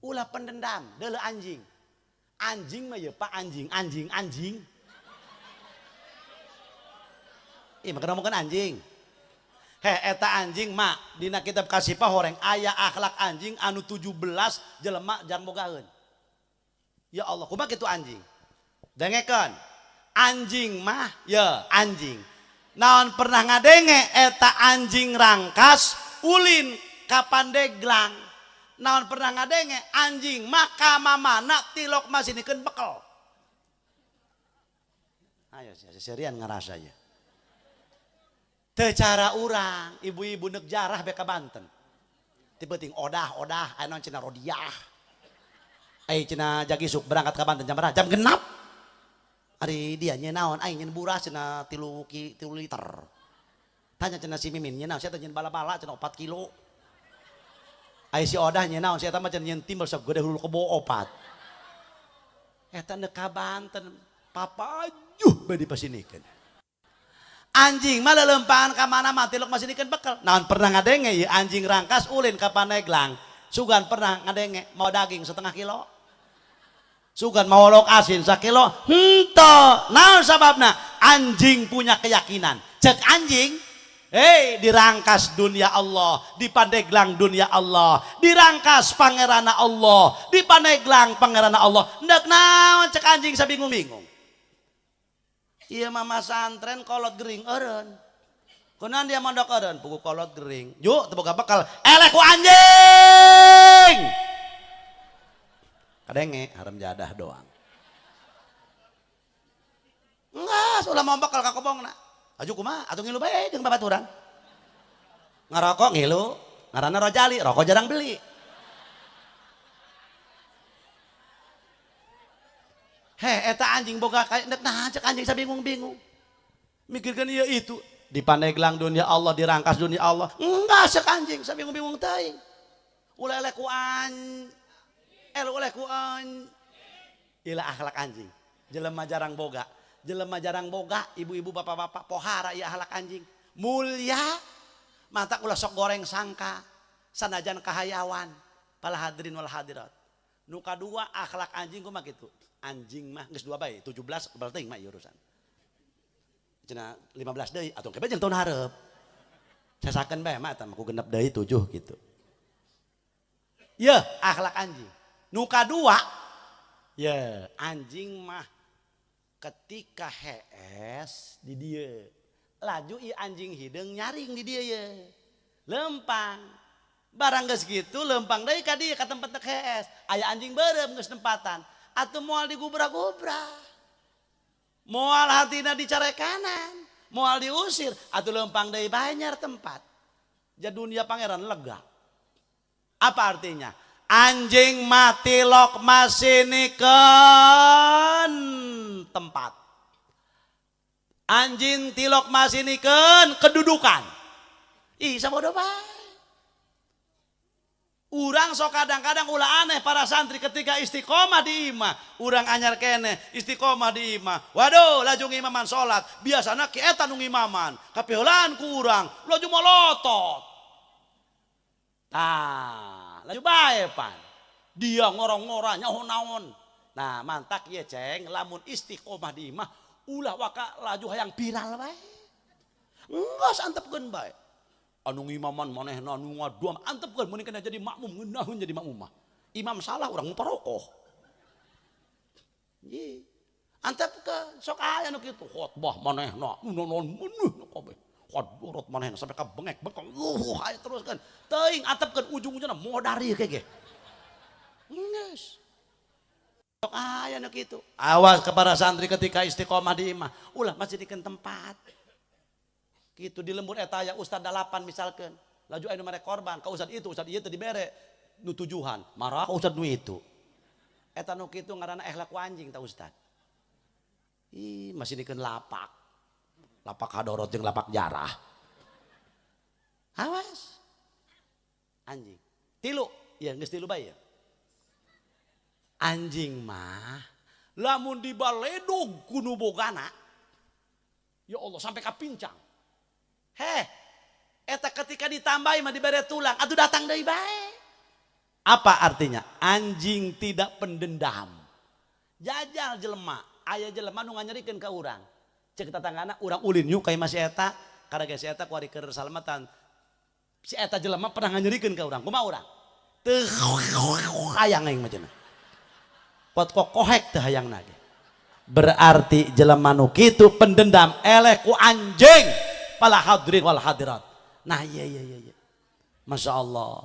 ulah pendendam deuleu anjing. Anjing mah ya Pak anjing. Ih maka ngomongkeun anjing. Eta anjing mak dina kitab Kasifah horeng aya akhlak anjing anu 17 jelema jang bogaeun. Ya Allah kumaha kitu anjing. Dengekeun. Anjing mah ya anjing. Naon pernah ngadenge eta anjing rangkas ulin ka Pandeglang. Naon pernah ngadenge anjing maka mamana tilok masinikeun bekel. Ayo serian ngarasa ya. Teu cara urang, ibu-ibu neuk jarah beka Banten. Ti penting odah anu cenah rodiah. Ai cenah jagisuk berangkat ka Banten jam berapa? Jam genap. Ari dia nya naon aing nyen buras cenah 3 liter. Tanya cenah si Mimin nya naon sia teh nyen bala-bala cenah 4 kilo. Ai si odah nya naon sia teh mah cenah nyen timbal sok gede hulu kebo 4. Eta neuk ka Banten papajuh bade pasinikeun. Anjing mah leuleumpangan ka mana mah tilok masinikeun bekel. Naon pernah ngadenge ieu anjing rangkas ulin ka Pandeglang. Sugan pernah ngadenge mau daging 1/2 kilo. Sugan mau lok asin 1 kilo. Henteu. Naon sababna? Anjing punya keyakinan. Cek anjing, dirangkas dunia Allah, di Pandeglang dunia Allah, dirangkas pangerana Allah, di Pandeglang pangerana Allah. Ndak naon cek anjing sabingung-bingung. Iya mama santren kolot gering eureun. Kunaon dia mondok eureun pugu kolot gering. Juk teu boga bekal. Eleh ku anjing. Kadenge harem jadah doang. Enggak, ulah mau bekal ka kobongna. Aju kumaha? Atuh ngilu bae jeung babaturan. Ngarokok ngilu, ngaranna Rojali, rokok jarang beli. Eta anjing boga kayak nah cek anjing sabingung-bingung. Mikirkan iya itu di Pandeglang dunia Allah, dirangkas dunia Allah. Enggak cek anjing sabingung-bingung teuing. Ulah eleh ku Ila akhlak anjing. Jelema jarang boga. Jelema jarang boga, ibu-ibu bapak-bapak pohara ieu akhlak anjing. Mulia mata ulah sok goreng sangka. Sanajan kahayawan. Pala hadirin wal hadirat. Nu kadua akhlak anjing kumaha kitu. Anjing mah geus 2 bae 17 berarti mah urusan cenah 15 deui atuh kebe jeung tahun hareup sasakeun bae mah eta mah ku genep deui 7 gitu ya akhlak anjing nu kadua ya anjing mah ketika hees di dieu laju ieu anjing hideung nyaring di dieu ye lempang barang geus kitu lempang deui ka dieu ka tempat teu hees aya anjing beureum geus tempatan atau moal digubra-gubra, moal hatina dicare kanan, moal diusir, atau lempang dari banyak tempat. Jadi dunia pangeran lega. Apa artinya? Anjing mati lok masinikeun tempat. Anjing tilok masinikeun kedudukan. Ih sabodo bae. Urang sok kadang-kadang ulah aneh para santri ketika istiqomah di imah. Urang anyar kene istiqomah di imah. Waduh laju ngimaman sholat. Biasana ki eta nu ngimaman. Kapiheulaan ku urang. Laju molotot. Nah laju bae pan. Dia ngorong-ngorong nyaho naon. Nah mantak ya ceng. Lamun istiqomah di imah. Ulah waka laju hayang viral bae. Enggak santepkeun bae. Anu ngimaman manehna anu ngaduam antepkeun mun kena jadi makmum ngeunaheun jadi makmum mah. Imam salah urang muparokoh. Ieu. Antepkeun sok aya nu kitu khotbah manehna naon meneh kabeh. Khotbah manehna sampai ka bengek bekong. Aya teruskeun. Teuing antepkeun ujung-ujungna modari kege. Geus. Sok aya nu kitu. Awas kepada santri ketika istiqomah di imah. Ulah masih dikeun tempat. Gitu di lembur eta aya ustad 8 misalkan laju aya nu mere korban ka ustad itu ustad ieu teu dibere nu tujuhan marah ka ustad nu itu eta nu kitu ngaranna akhlak anjing ta ustad. Ih masih dikeun lapak hadorot jeung lapak jarah. Awas anjing tilu ya geus tilu bae ya anjing mah lamun dibaledog ku nu bogana ya Allah sampai kapincang. Eta ketika ditambahi mah dibere tulang, atuh datang deui bae. Apa artinya? Anjing tidak pendendam. Jajal jelema, aya jelema nu nganyerikeun ka urang. Cek tetanggana urang ulin yuk kayak masih eta, karena si eta kuari keur salamatan. Si eta jelema pernah nganyerikeun ka urang, kumaha urang? Teu hayang aing mah cenah. Pot kokohek teu hayangna ge. Berarti jelema nu kitu pendendam eleh ku anjing pala hadri wal hadirat. Nah iya. Masya Allah.